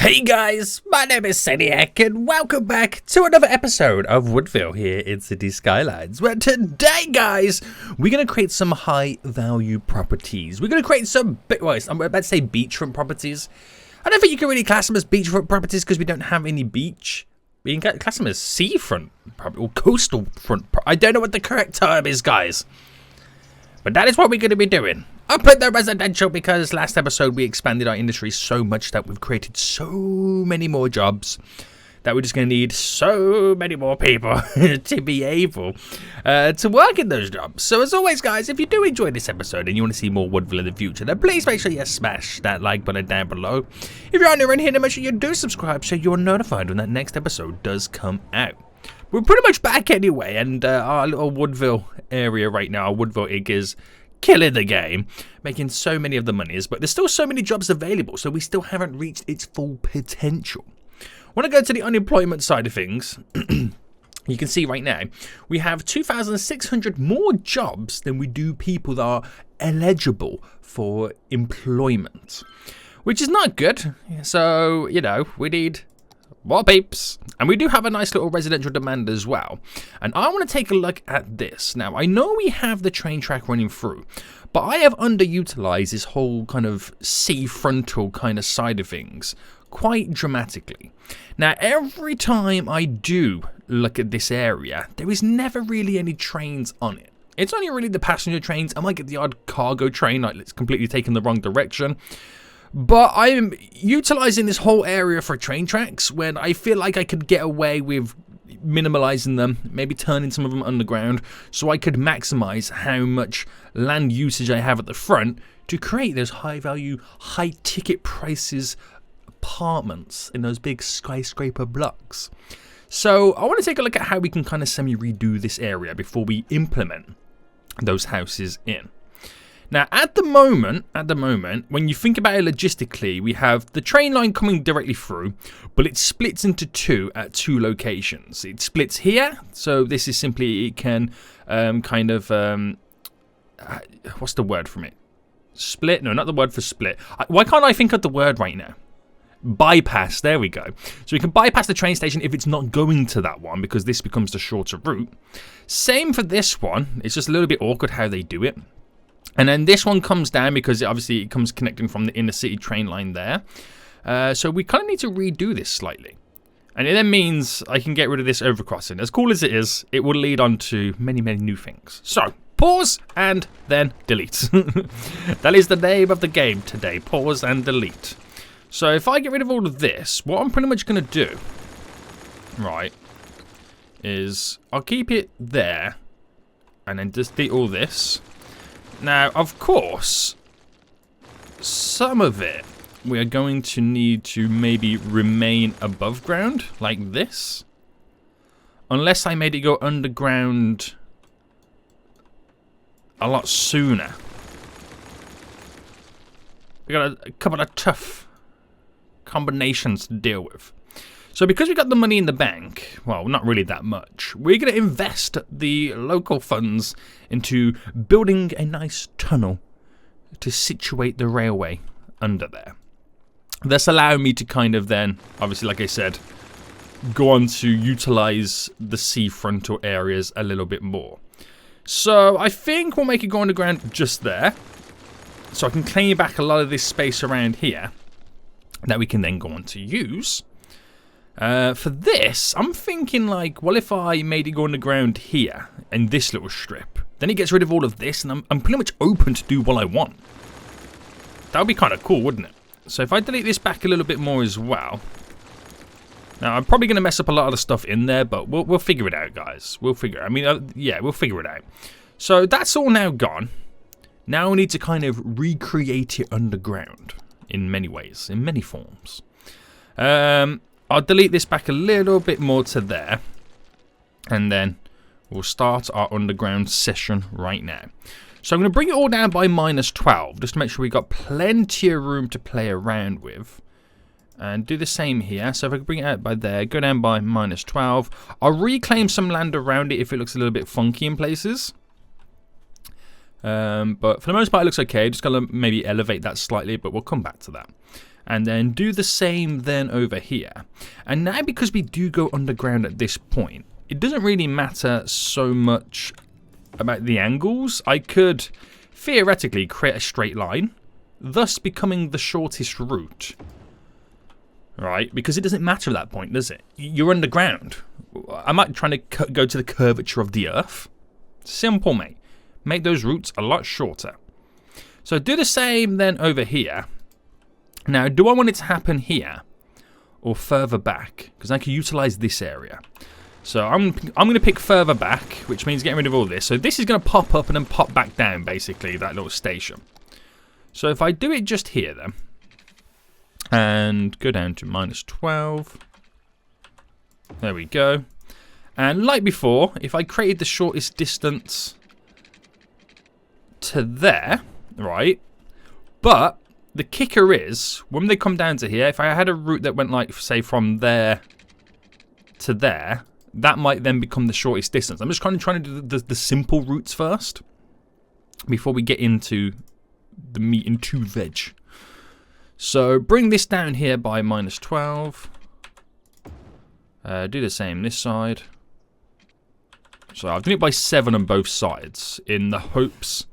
Hey guys, my name is Seniac and welcome back to another episode of Woodville here in City Skylines, where today, guys, we're going to create some high value properties. We're going to create some, I'm about to say beachfront properties. I don't think you can really class them as beachfront properties because we don't have any beach. We can class them as seafront or coastal front. I don't know what the correct term is, guys. But that is what we're going to be doing. I put the residential because last episode we expanded our industry so much that we've created so many more jobs that we're just going to need so many more people to be able to work in those jobs. So as always, guys, if you do enjoy this episode and you want to see more Woodville in the future, then please make sure you smash that like button down below. If you're new in here, then make sure you do subscribe so you're notified when that next episode does come out. We're pretty much back anyway, and our little Woodville area right now, our Woodville Inc. is killing the game, making so many of the monies, but there's still so many jobs available, so we still haven't reached its full potential. When I go to the unemployment side of things, you can see right now, we have 2,600 more jobs than we do people that are eligible for employment, which is not good. So, you know, we need more peeps. And we do have a nice little residential demand as well. And I want to take a look at this. Now, I know we have the train track running through, but I have underutilized this whole kind of seafrontal kind of side of things quite dramatically. Now, every time I do look at this area, there is never really any trains on it. It's only really the passenger trains. I might get the odd cargo train, like it's completely taken the wrong direction. But I'm utilizing this whole area for train tracks when I feel like I could get away with minimalizing them, maybe turning some of them underground, so I could maximize how much land usage I have at the front to create those high value, high ticket prices apartments in those big skyscraper blocks. So I want to take a look at how we can kind of semi-redo this area before we implement those houses in. Now, at the moment, when you think about it logistically, we have the train line coming directly through, but it splits into two at two locations. It splits here, so this is simply, it can what's the word from it? Split? No, not the word for split. Why can't I think of the word right now? Bypass, there we go. So we can bypass the train station if it's not going to that one, because this becomes the shorter route. Same for this one. It's just a little bit awkward how they do it. And then this one comes down because obviously it comes connecting from the inner city train line there. So we kind of need to redo this slightly. And it then means I can get rid of this overcrossing. As cool as it is, it will lead on to many, many new things. So, pause and then delete. That is the name of the game today. Pause and delete. So if I get rid of all of this, what I'm pretty much going to do, right, is I'll keep it there and then just delete all this. Now, of course, some of it we are going to need to maybe remain above ground, like this. Unless I made it go underground a lot sooner. We got a couple of tough combinations to deal with. So because we got the money in the bank, well, not really that much, we're going to invest the local funds into building a nice tunnel to situate the railway under there. This allowing me to kind of then, obviously, like I said, go on to utilize the seafrontal areas a little bit more. So I think we'll make it go underground just there. So I can claim back a lot of this space around here that we can then go on to use. For this, I'm thinking like, well, if I made it go underground here in this little strip, then it gets rid of all of this, and I'm pretty much open to do what I want. That would be kind of cool, wouldn't it? So if I delete this back a little bit more as well. Now, I'm probably going to mess up a lot of the stuff in there, but we'll figure it out, guys. We'll figure it out. I mean, yeah, we'll figure it out. So that's all now gone. Now we need to kind of recreate it underground in many ways, in many forms. I'll delete this back a little bit more to there. And then we'll start our underground session right now. So I'm going to bring it all down by -12. Just to make sure we've got plenty of room to play around with. And do the same here. So if I can bring it out by there, go down by -12. I'll reclaim some land around it if it looks a little bit funky in places. But for the most part, it looks okay. Just got to maybe elevate that slightly, but we'll come back to that. And then do the same then over here. And now because we do go underground at this point, it doesn't really matter so much about the angles. I could theoretically create a straight line, thus becoming the shortest route. Right? Because it doesn't matter at that point, does it? You're underground. I'm not trying to go to the curvature of the earth. Simple, mate. Make those routes a lot shorter. So do the same then over here. Now, do I want it to happen here or further back? Because I can utilize this area. So I'm going to pick further back, which means getting rid of all this. So this is going to pop up and then pop back down, basically, that little station. So if I do it just here then, and go down to -12. There we go. And like before, if I created the shortest distance to there, right? But the kicker is, when they come down to here, if I had a route that went like, say, from there to there, that might then become the shortest distance. I'm just trying to do the simple routes first before we get into the meat and two veg. So bring this down here by -12. Do the same this side. So I've done it by 7 on both sides in the hopes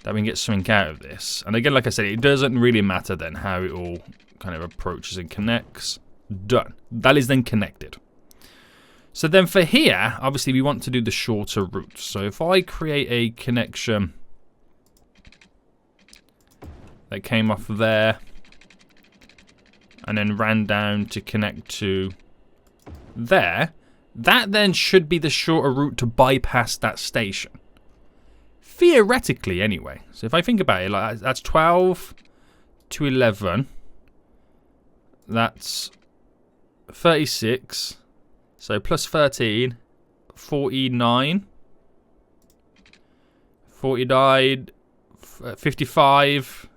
that we can get something out of this. And again, like I said, it doesn't really matter then how it all kind of approaches and connects. Done. That is then connected. So then for here, obviously we want to do the shorter route. So if I create a connection that came off there and then ran down to connect to there, that then should be the shorter route to bypass that station. Theoretically, anyway. So if I think about it, like that's 12 to 11. That's 36. So plus 13, 49. 49, 55.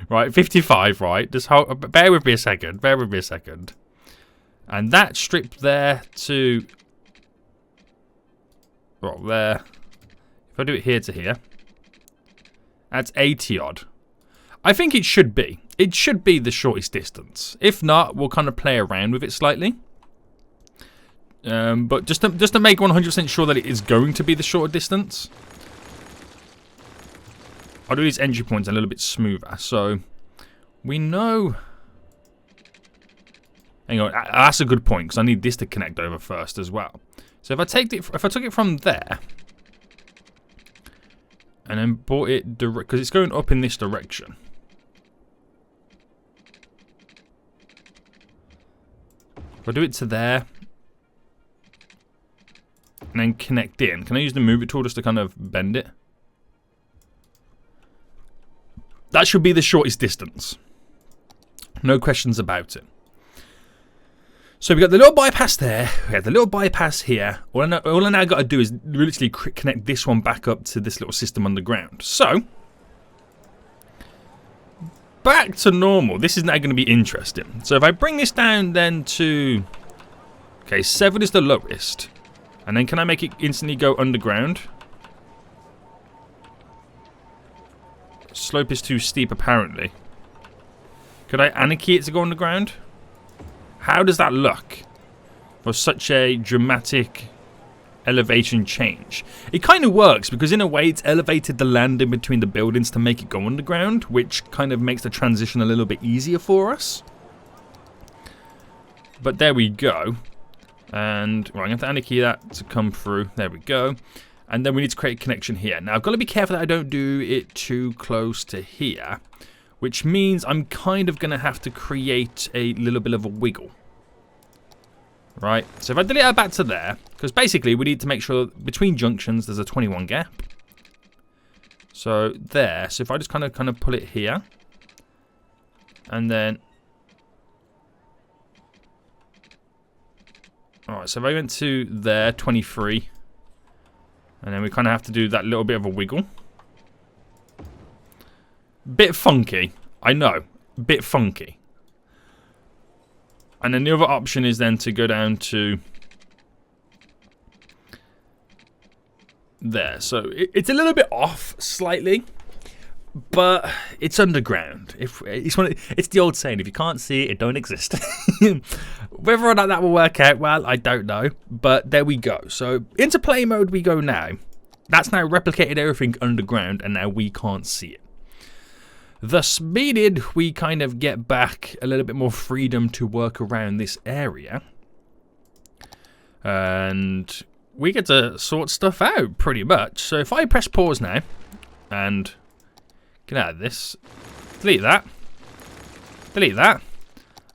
Right, 55, right? Just bear with me a second. Bear with me a second. And that strip there to... well, there. If I do it here to here, that's 80 odd. I think it should be. It should be the shortest distance. If not, we'll kind of play around with it slightly. But just to make 100% sure that it is going to be the shorter distance, I'll do these entry points a little bit smoother. So we know... hang on, that's a good point because I need this to connect over first as well. So if I took it from there and then brought it direct, because it's going up in this direction. If I do it to there and then connect in, can I use the move it tool just to kind of bend it? That should be the shortest distance. No questions about it. So we got the little bypass there, we have the little bypass here. All I now got to do is literally connect this one back up to this little system underground. So, back to normal. This is now going to be interesting. So if I bring this down then to, okay, 7 is the lowest. And then can I make it instantly go underground? Slope is too steep apparently. Could I anarchy it to go underground? How does that look for such a dramatic elevation change? It kind of works because in a way it's elevated the land in between the buildings to make it go underground, which kind of makes the transition a little bit easier for us. But there we go. And well, I'm going to have to anarchy that to come through. There we go. And then we need to create a connection here. Now I've got to be careful that I don't do it too close to here, which means I'm kind of going to have to create a little bit of a wiggle. Right, so if I delete that back to there, because basically we need to make sure between junctions there's a 21 gap. So there, so if I just kind of pull it here, and then... alright, so if I went to there, 23, and then we kind of have to do that little bit of a wiggle. Bit funky, I know, bit funky. And then the other option is then to go down to there. So it's a little bit off slightly, but it's underground. It's the old saying, if you can't see it, it don't exist. Whether or not that will work out, well, I don't know. But there we go. So into play mode we go now. That's now replicated everything underground, and now we can't see it. Thus meaning we kind of get back a little bit more freedom to work around this area. And we get to sort stuff out pretty much. So if I press pause now and get out of this, delete that,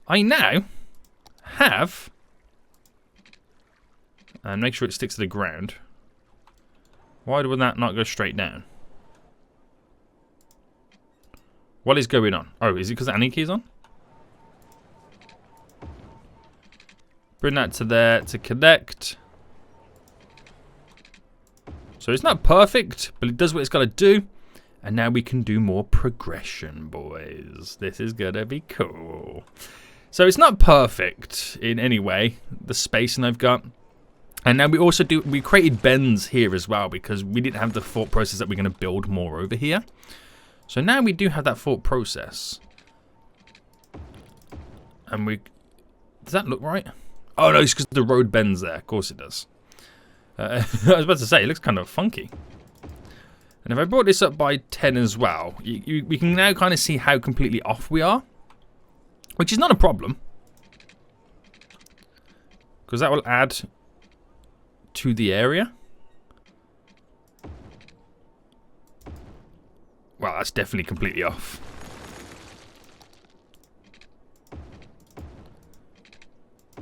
I now have, and make sure it sticks to the ground. Why would that not go straight down? What is going on? Oh, is it because the Annie key's on? Bring that to there to connect. So it's not perfect, but it does what it's got to do. And now we can do more progression, boys. This is going to be cool. So it's not perfect in any way, the spacing I've got. And now we created bends here as well because we didn't have the thought process that we're going to build more over here. So now we do have that thought process. And does that look right? Oh no, it's because the road bends there. Of course it does. I was about to say, it looks kind of funky. And if I brought this up by 10 as well, we can now kind of see how completely off we are. Which is not a problem. Because that will add to the area. Wow, that's definitely completely off.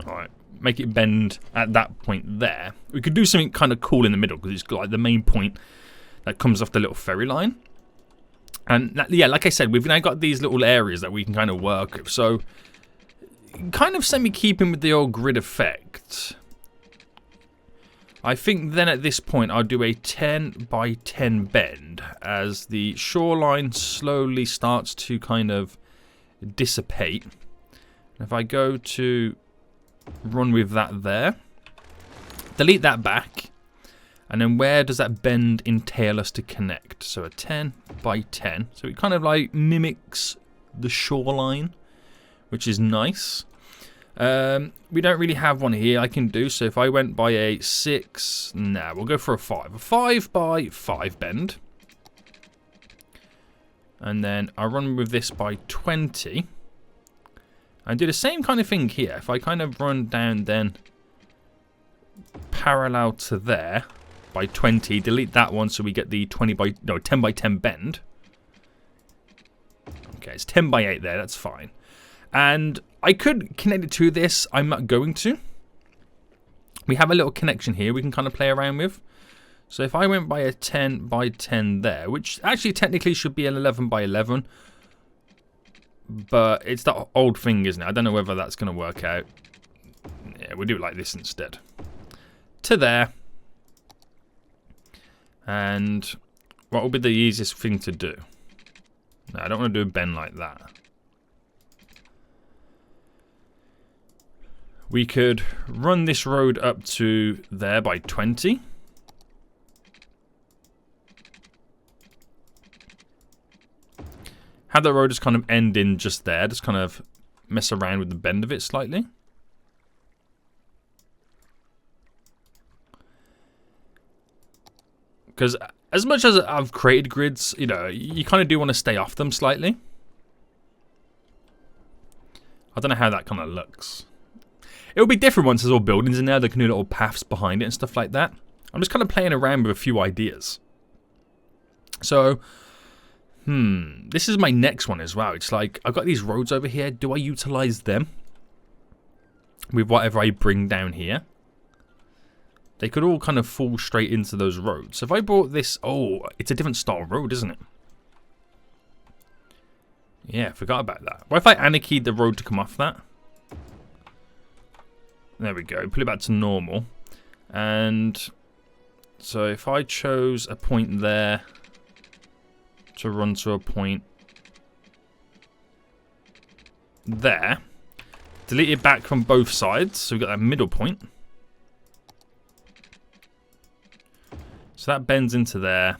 Alright, make it bend at that point there. We could do something kind of cool in the middle because it's got like the main point that comes off the little ferry line. And that, yeah, like I said, we've now got these little areas that we can kind of work with. So, kind of semi-keeping with the old grid effect. I think then at this point I'll do a 10 by 10 bend as the shoreline slowly starts to kind of dissipate. If I go to run with that there, delete that back, and then where does that bend entail us to connect? So a 10 by 10. So it kind of like mimics the shoreline, which is nice. We don't really have one here I can do, so if I went by a 6, nah, we'll go for a 5. A 5 by 5 bend. And then I run with this by 20. And do the same kind of thing here. If I kind of run down then parallel to there by 20, delete that one so we get the 10 by 10 bend. Okay, it's 10 by 8 there, that's fine. And I could connect it to this. I'm not going to. We have a little connection here we can kind of play around with. So if I went by a 10 by 10 there, which actually technically should be an 11 by 11. But it's that old thing, isn't it? I don't know whether that's going to work out. Yeah, we'll do it like this instead. To there. And what will be the easiest thing to do? No, I don't want to do a bend like that. We could run this road up to there by 20. Have the road just kind of end in just there. Just kind of mess around with the bend of it slightly. Because as much as I've created grids, you know, you kind of do want to stay off them slightly. I don't know how that kind of looks. It'll be different once there's all buildings in there. They can do little paths behind it and stuff like that. I'm just kind of playing around with a few ideas. So, this is my next one as well. It's like, I've got these roads over here. Do I utilize them with whatever I bring down here? They could all kind of fall straight into those roads. So if I brought this, oh, it's a different style road, isn't it? Yeah, forgot about that. What if I anarchied the road to come off that? There we go. Put it back to normal. And so if I chose a point there to run to a point there, delete it back from both sides. So we've got that middle point. So that bends into there.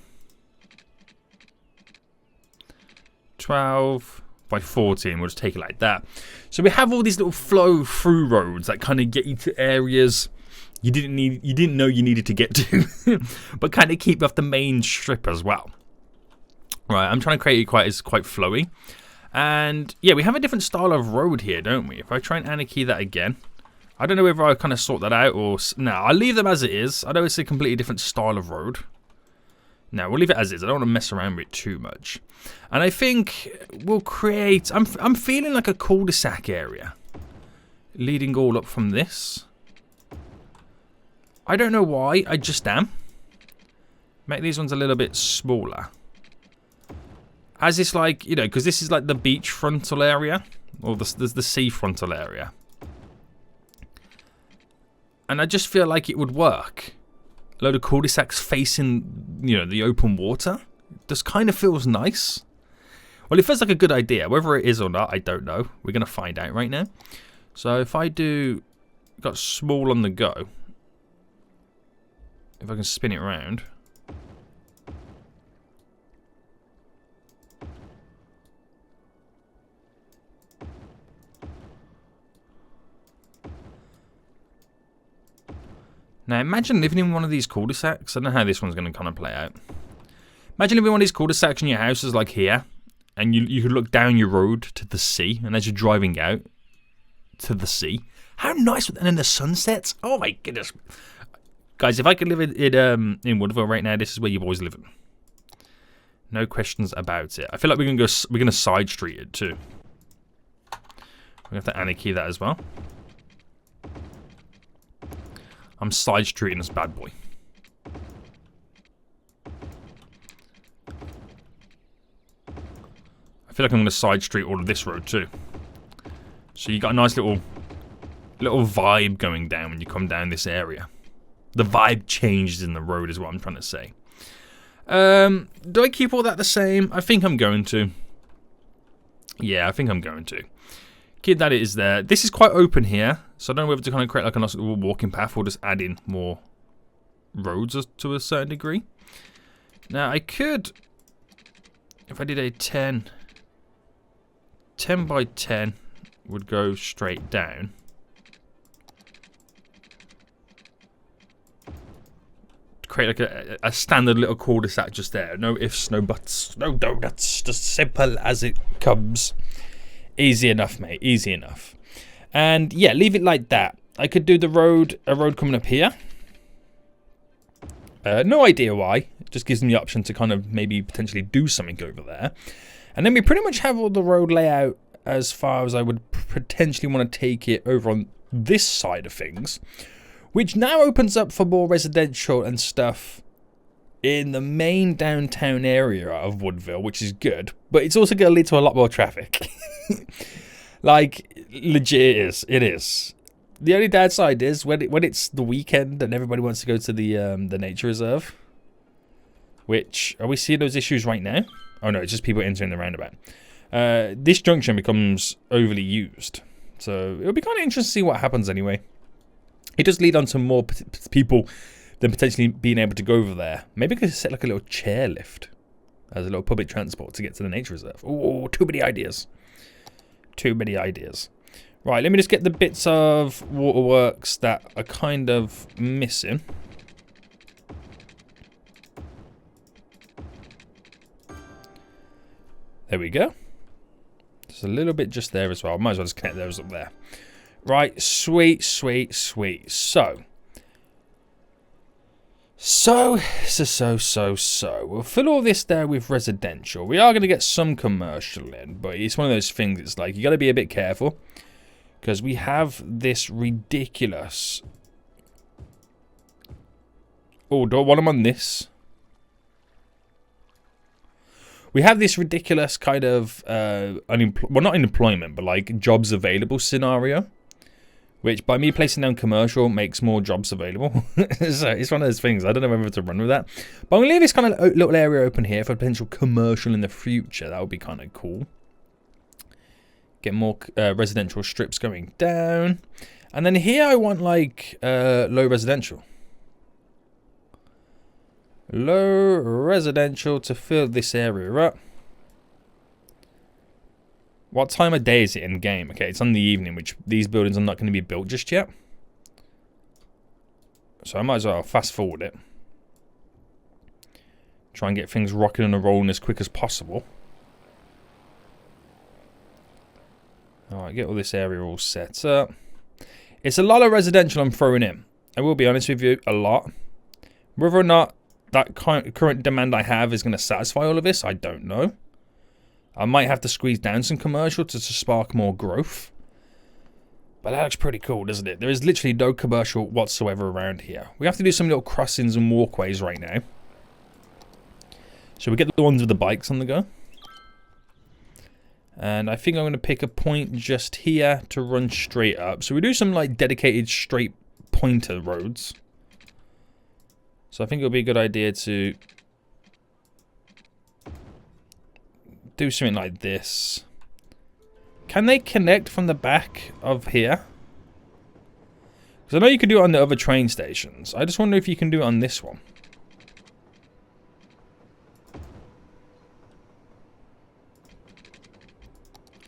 12 by 14. We'll just take it like that. So we have all these little flow through roads that kind of get you to areas you didn't know you needed to get to, but kind of keep off the main strip as well. Right, I'm trying to create it quite flowy. And yeah, we have a different style of road here, don't we? If I try and anarchy that again, I don't know whether I kind of sort that out or no. I'll leave them as it is. I know it's a completely different style of road. No, we'll leave it as is. I don't want to mess around with it too much. And I think we'll create... I'm feeling like a cul-de-sac area, leading all up from this. I don't know why. I just am. Make these ones a little bit smaller. As it's like, you know, because this is like the beach frontal area, or the sea frontal area. And I just feel like it would work. A load of cul-de-sacs facing, you know, the open water. This kind of feels nice. Well, it feels like a good idea. Whether it is or not, I don't know. We're going to find out right now. So if I do... Got small on the go. If I can spin it around. Now imagine living in one of these cul-de-sacs. I don't know how this one's going to kind of play out. Imagine living in one of these cul-de-sacs in your house is like here. And you could look down your road to the sea. And as you're driving out to the sea. How nice. And then the sun sets. Oh my goodness. Guys, if I could live in Woodville right now, this is where you've always lived. No questions about it. I feel like we're gonna side street it too. We have to anarchy that as well. I'm side streeting this bad boy. I feel like I'm gonna side street all of this road too. So you got a nice little vibe going down when you come down this area. The vibe changes in the road is what I'm trying to say. Do I keep all that the same? I think I'm going to. Yeah, I think I'm going to. Keep that it is there. This is quite open here, so I don't know whether to kind of create like a nice little walking path or just add in more roads to a certain degree. Now I could, if I did a 10 by 10 would go straight down. Create like a standard little cul-de-sac just there. No ifs, no buts, no donuts. Just simple as it comes. Easy enough, mate. Easy enough. And yeah, leave it like that. I could do a road coming up here. No idea why. It just gives me the option to kind of maybe potentially do something over there. And then we pretty much have all the road layout as far as I would potentially want to take it over on this side of things. Which now opens up for more residential and stuff in the main downtown area of Woodville, which is good. But it's also going to lead to a lot more traffic. Like, legit it is. The only downside is when it's the weekend and everybody wants to go to the nature reserve. Which, are we seeing those issues right now? Oh no, it's just people entering the roundabout. This junction becomes overly used. So it'll be kind of interesting to see what happens anyway. It does lead on to more people than potentially being able to go over there. Maybe I could set like a little chair lift as a little public transport to get to the nature reserve. Oh, too many ideas. Too many ideas. Right, let me just get the bits of waterworks that are kind of missing. There we go. There's a little bit just there as well. Might as well just connect those up there. Right, sweet. So. We'll fill all this there with residential. We are going to get some commercial in, but it's one of those things, it's like, you got to be a bit careful. Because we have this ridiculous... Oh, don't want them on this. We have this ridiculous kind of, well, not unemployment, but like jobs available scenario. Which, by me placing down commercial, makes more jobs available. So it's one of those things. I don't know whether to run with that. But I'm going to leave this kind of little area open here for potential commercial in the future. That would be kind of cool. Get more residential strips going down. And then here I want, like, low residential. Low residential to fill this area up. What time of day is it in game? Okay, it's on the evening, which these buildings are not going to be built just yet. So I might as well fast forward it. Try and get things rocking and rolling as quick as possible. Alright, get all this area all set up. It's a lot of residential I'm throwing in. I will be honest with you, a lot. Whether or not that current demand I have is going to satisfy all of this, I don't know. I might have to squeeze down some commercial to spark more growth. But that looks pretty cool, doesn't it? There is literally no commercial whatsoever around here. We have to do some little crossings and walkways right now. So we get the ones with the bikes on the go. And I think I'm going to pick a point just here to run straight up. So we do some like dedicated straight pointer roads. So I think it'll be a good idea to do something like this. Can they connect from the back of here? Because I know you can do it on the other train stations. I just wonder if you can do it on this one.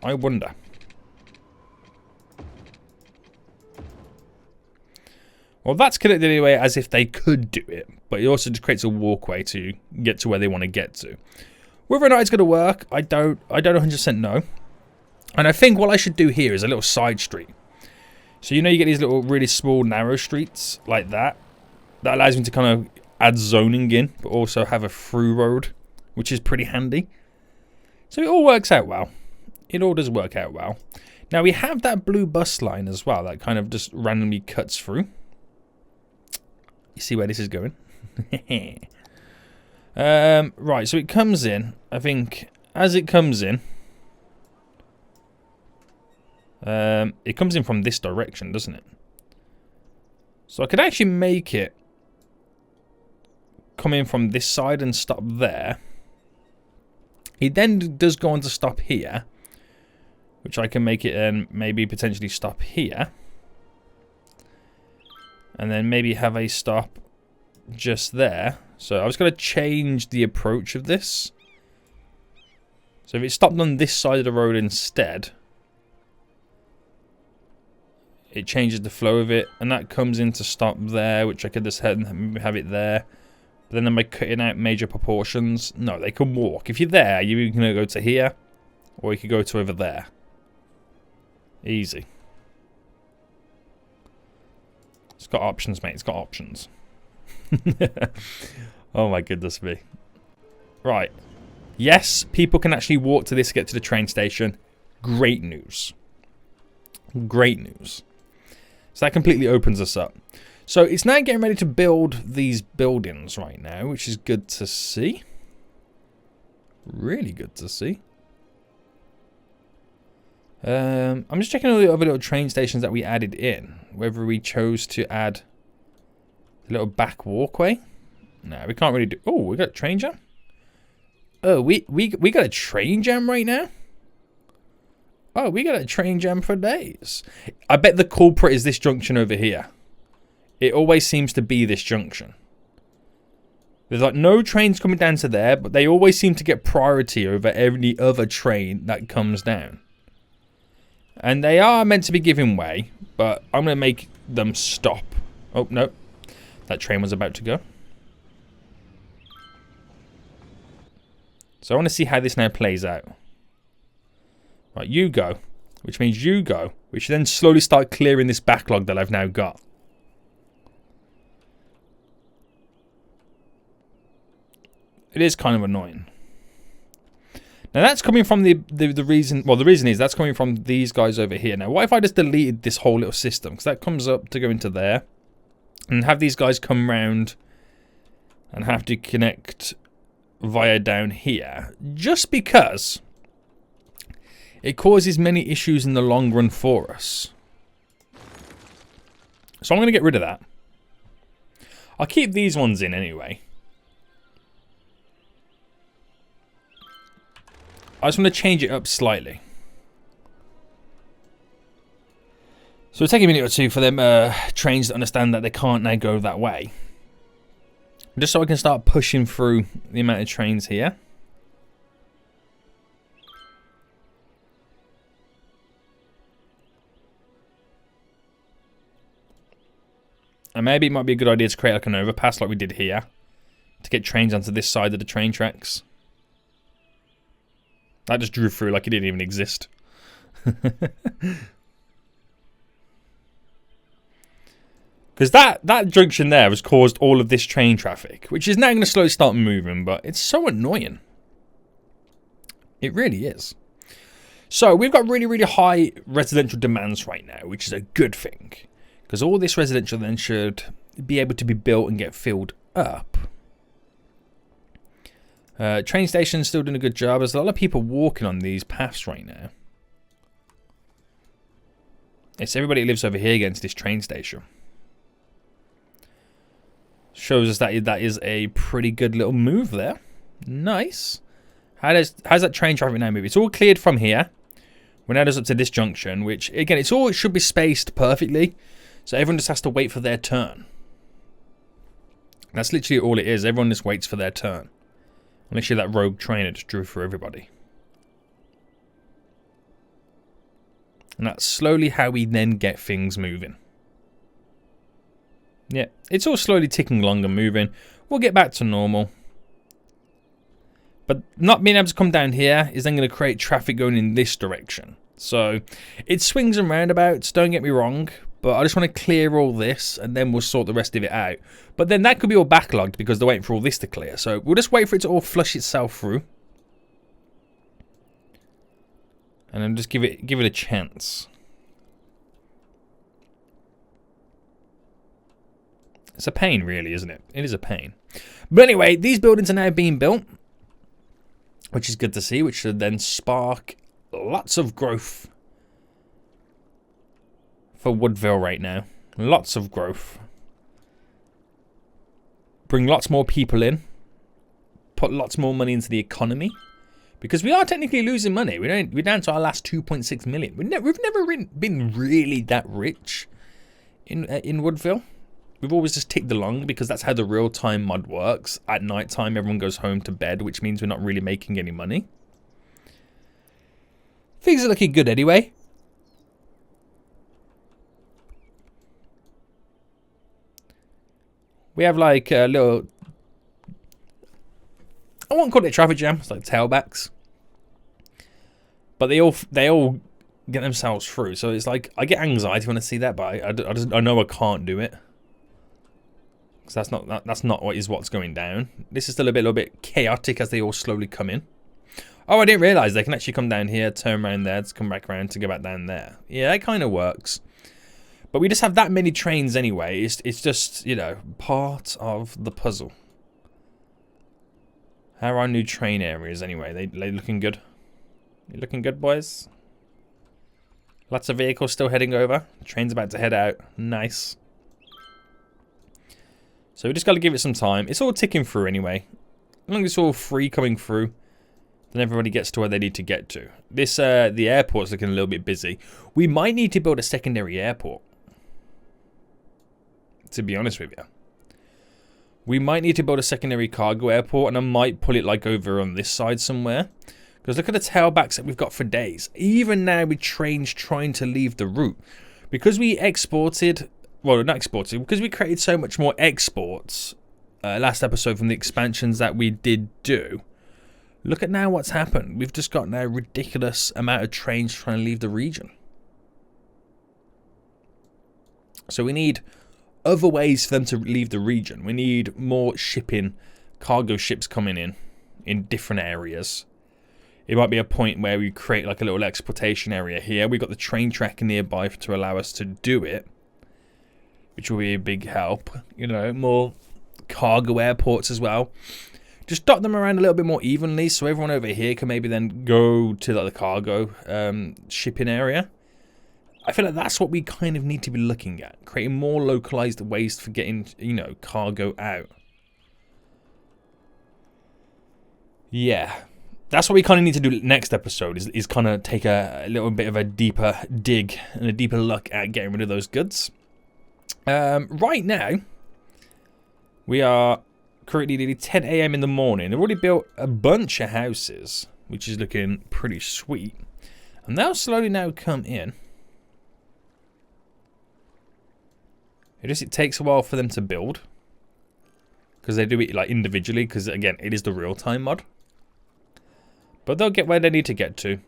I wonder. Well, that's connected anyway as if they could do it. But it also just creates a walkway to get to where they want to get to. Whether or not it's going to work, I don't 100% know. And I think what I should do here is a little side street. So you know you get these little really small narrow streets like that. That allows me to kind of add zoning in, but also have a through road, which is pretty handy. So it all works out well. It all does work out well. Now we have that blue bus line as well that kind of just randomly cuts through. You see where this is going? Right, so it comes in. I think as it comes in, it comes in from this direction, doesn't it? So I could actually make it come in from this side and stop there. It then does go on to stop here, which I can make it and maybe potentially stop here. And then maybe have a stop just there. So I was going to change the approach of this. So if it stopped on this side of the road instead, it changes the flow of it. And that comes in to stop there, which I could just have it there. But then am I cutting out major proportions? No, they can walk. If you're there, you're going to go to here, or you could go to over there. Easy. It's got options, mate. It's got options. Oh my goodness me. Right. Yes, people can actually walk to this to get to the train station. Great news. Great news. So that completely opens us up. So it's now getting ready to build these buildings right now, which is good to see. Really good to see. I'm just checking all the other little train stations that we added in. Whether we chose to add a little back walkway. No, we can't really do... Oh, we got a train jam? Oh, we got a train jam right now? Oh, we got a train jam for days. I bet the culprit is this junction over here. It always seems to be this junction. There's like no trains coming down to there, but they always seem to get priority over every other train that comes down. And they are meant to be giving way, but I'm going to make them stop. Oh, no. That train was about to go. So I want to see how this now plays out. Right, you go. Which means you go. We should then slowly start clearing this backlog that I've now got. It is kind of annoying. Now that's coming from the reason... Well, the reason is that's coming from these guys over here. Now, what if I just deleted this whole little system? Because that comes up to go into there. And have these guys come round and have to connect via down here. Just because it causes many issues in the long run for us. So I'm going to get rid of that. I'll keep these ones in anyway. I just want to change it up slightly. So it'll take a minute or two for them trains to understand that they can't now go that way. Just so I can start pushing through the amount of trains here. And maybe it might be a good idea to create like an overpass like we did here. To get trains onto this side of the train tracks. That just drew through like it didn't even exist. Because that junction there has caused all of this train traffic. Which is now going to slowly start moving. But it's so annoying. It really is. So we've got really, really high residential demands right now. Which is a good thing. Because all this residential then should be able to be built and get filled up. Train station's still doing a good job. There's a lot of people walking on these paths right now. It's everybody who lives over here against this train station. Shows us that that is a pretty good little move there. Nice. How's that train traffic now move? It's all cleared from here. We're now just up to this junction, which again, it should be spaced perfectly. So everyone just has to wait for their turn. That's literally all it is. Everyone just waits for their turn. Unless you're that rogue train that just drew for everybody. And that's slowly how we then get things moving. Yeah, it's all slowly ticking along and moving. We'll get back to normal. But not being able to come down here is then going to create traffic going in this direction. So it swings and roundabouts, don't get me wrong. But I just want to clear all this and then we'll sort the rest of it out. But then that could be all backlogged because they're waiting for all this to clear. So we'll just wait for it to all flush itself through. And then just give it a chance. It's a pain really, isn't it? It is a pain. But anyway, these buildings are now being built. Which is good to see, which should then spark lots of growth. For Woodville right now. Lots of growth. Bring lots more people in. Put lots more money into the economy. Because we are technically losing money. We're down to our last 2.6 million. We've never been really that rich in Woodville. We've always just ticked along because that's how the real-time mod works. At night time, everyone goes home to bed, which means we're not really making any money. Things are looking good anyway. We have like a little, I won't call it a traffic jam, it's like tailbacks. But they all get themselves through. So it's like, I get anxiety when I see that, but I know I can't do it. Because that's not what's going down. This is still a little bit chaotic as they all slowly come in. Oh, I didn't realise they can actually come down here, turn around there, to come back around to go back down there. Yeah, that kind of works. But we just have that many trains anyway. It's just, you know, part of the puzzle. How are our new train areas anyway? They looking good? You looking good, boys? Lots of vehicles still heading over. Train's about to head out. Nice. So we just got to give it some time. It's all ticking through anyway. As long as it's all free coming through, then everybody gets to where they need to get to. This the airport's looking a little bit busy. We might need to build a secondary airport. To be honest with you. We might need to build a secondary cargo airport, and I might pull it like over on this side somewhere. Because look at the tailbacks that we've got for days. Even now with trains trying to leave the route. Because we exported, well not exported, because we created so much more exports last episode from the expansions that we did do. Look at now what's happened. We've just got now a ridiculous amount of trains trying to leave the region. So we need other ways for them to leave the region. We need more shipping, cargo ships coming in different areas. It might be a point where we create like a little exportation area here. We've got the train track nearby to allow us to do it, which will be a big help. You know, more cargo airports as well. Just dot them around a little bit more evenly so everyone over here can maybe then go to like the cargo shipping area. I feel like that's what we kind of need to be looking at. Creating more localized ways for getting, you know, cargo out. Yeah. That's what we kind of need to do next episode, is kind of take a little bit of a deeper dig and a deeper look at getting rid of those goods. Right now, we are currently nearly 10 AM in the morning. They've already built a bunch of houses, which is looking pretty sweet. And they'll slowly now come in. It takes a while for them to build. Because they do it like individually, because again, it is the real-time mod. But they'll get where they need to get to.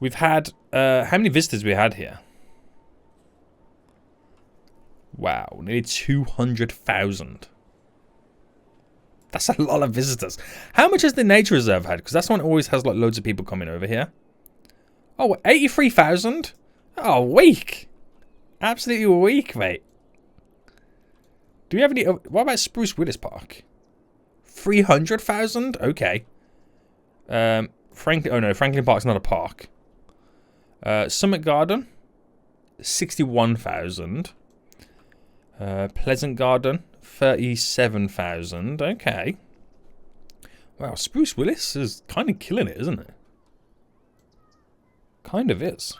We've had, how many visitors we had here? Wow, nearly 200,000. That's a lot of visitors. How much has the nature reserve had? Because that's one that always has like loads of people coming over here. Oh, 83,000? Oh, weak. Absolutely weak, mate. Do we have any... What about Spruce Willis Park? 300,000? Okay. Oh no, Franklin Park's not a park. Summit Garden? 61,000. Pleasant Garden? 37,000. Okay. Wow, Spruce Willis is kind of killing it, isn't it? Kind of is.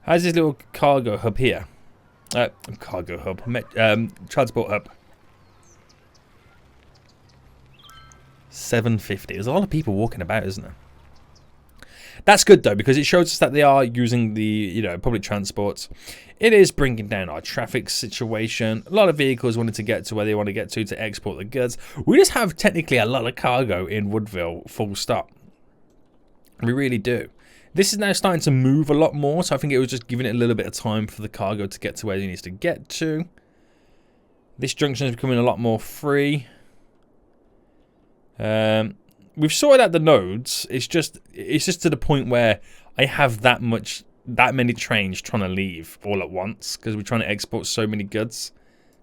How's this little cargo hub here? Cargo hub. Transport hub. 750. There's a lot of people walking about, isn't there? That's good though, because it shows us that they are using the, public transports. It is bringing down our traffic situation. A lot of vehicles wanting to get to where they want to get to export the goods. We just have technically a lot of cargo in Woodville, full stop. We really do. This is now starting to move a lot more, so I think it was just giving it a little bit of time for the cargo to get to where it needs to get to. This junction is becoming a lot more free. We've sorted out the nodes. It's just to the point where I have that many trains trying to leave all at once because we're trying to export so many goods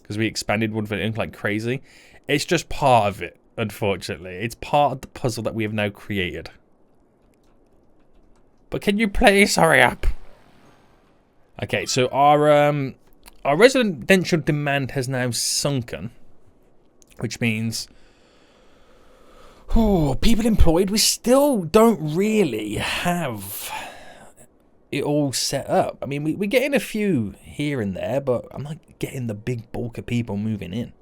because we expanded Woodville Inc. like crazy. It's just part of it, unfortunately. It's part of the puzzle that we have now created. But can you please hurry up? Okay, so our residential demand has now sunken, which means people employed. We still don't really have it all set up. I mean, we're getting a few here and there, but I'm not getting the big bulk of people moving in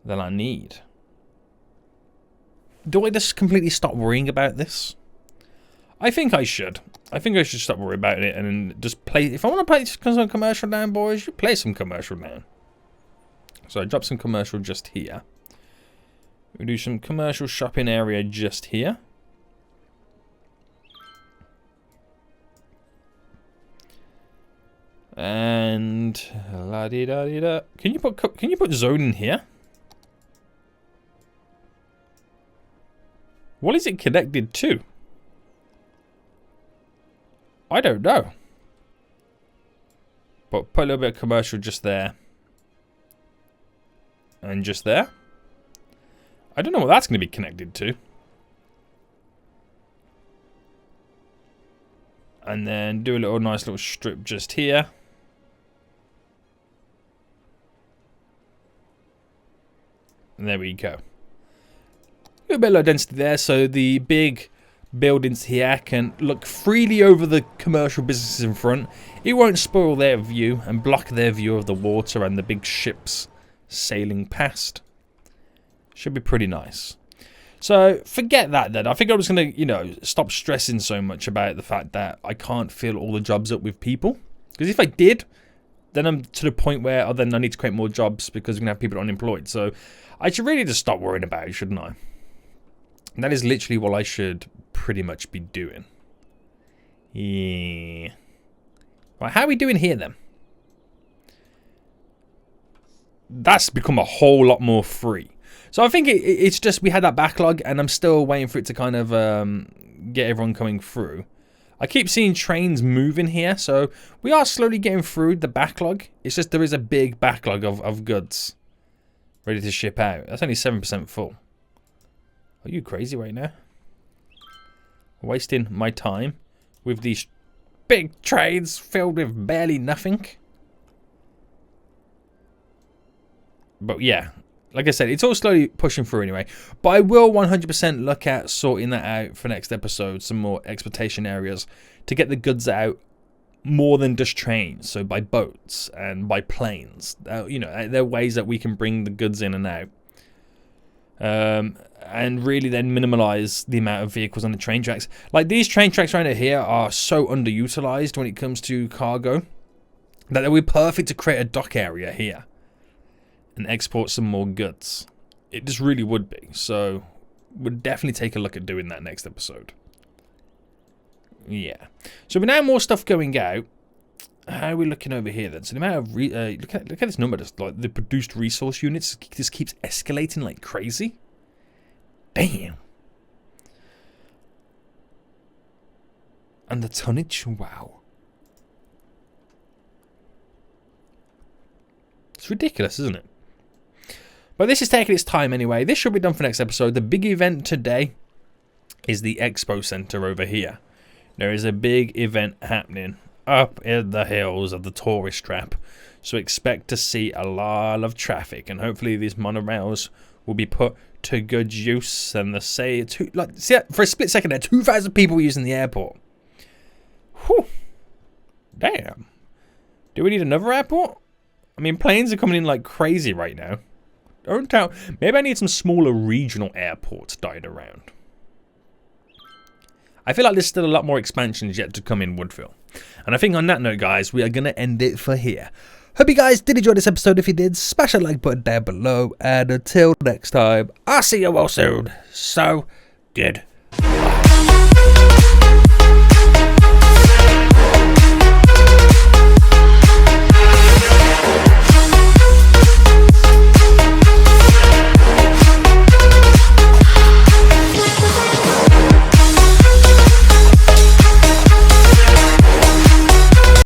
that I need. Do I just completely stop worrying about this? I think I should. I think I should stop worrying about it and just play. If I want to play some commercial down, boys, you play some commercial down. So I drop some commercial just here. We do some commercial shopping area just here. And la di da di da. Can you put zone in here? What is it connected to? I don't know. But put a little bit of commercial just there. And just there. I don't know what that's going to be connected to. And then do a nice little strip just here. And there we go. A little bit low density there, so the big buildings here can look freely over the commercial businesses in front. It won't spoil their view and block their view of the water and the big ships sailing past. Should be pretty nice. So forget that then. I think I was going to, stop stressing so much about the fact that I can't fill all the jobs up with people. Because if I did, then I'm to the point where then I need to create more jobs because we're going to have people unemployed. So I should really just stop worrying about it, shouldn't I? And that is literally what I should pretty much be doing. Yeah. Right, how are we doing here then? That's become a whole lot more free. So I think it's just we had that backlog and I'm still waiting for it to kind of get everyone coming through. I keep seeing trains moving here, so we are slowly getting through the backlog. It's just there is a big backlog of goods ready to ship out. That's only 7% full. Are you crazy right now? Wasting my time with these big trains filled with barely nothing. But yeah, like I said, it's all slowly pushing through anyway. But I will 100% look at sorting that out for next episode. Some more exportation areas to get the goods out more than just trains. So by boats and by planes. There are ways that we can bring the goods in and out. And really then minimize the amount of vehicles on the train tracks. Like these train tracks right here are so underutilized when it comes to cargo. that it would be perfect to create a dock area here and export some more goods. It just really would be. So we'll definitely take a look at doing that next episode. Yeah. So we now have more stuff going out. How are we looking over here then? So the amount of look at this number. Just like the produced resource units just keeps escalating like crazy. Damn. And the tonnage, wow. It's ridiculous, isn't it? But this is taking its time anyway. This should be done for next episode. The big event today is the Expo Center over here. There is a big event happening up in the hills of the tourist trap. So expect to see a lot of traffic. And hopefully these monorails will be put to good use. And they say, for a split second there, 2,000 people using the airport. Whew. Damn. Do we need another airport? I mean, planes are coming in like crazy right now. Don't tell. Maybe I need some smaller regional airports dotted around. I feel like there's still a lot more expansions yet to come in Woodville. And I think on that note, guys, we are going to end it for here. Hope you guys did enjoy this episode. If you did, smash that like button down below. And until next time, I'll see you all soon. So, goodbye.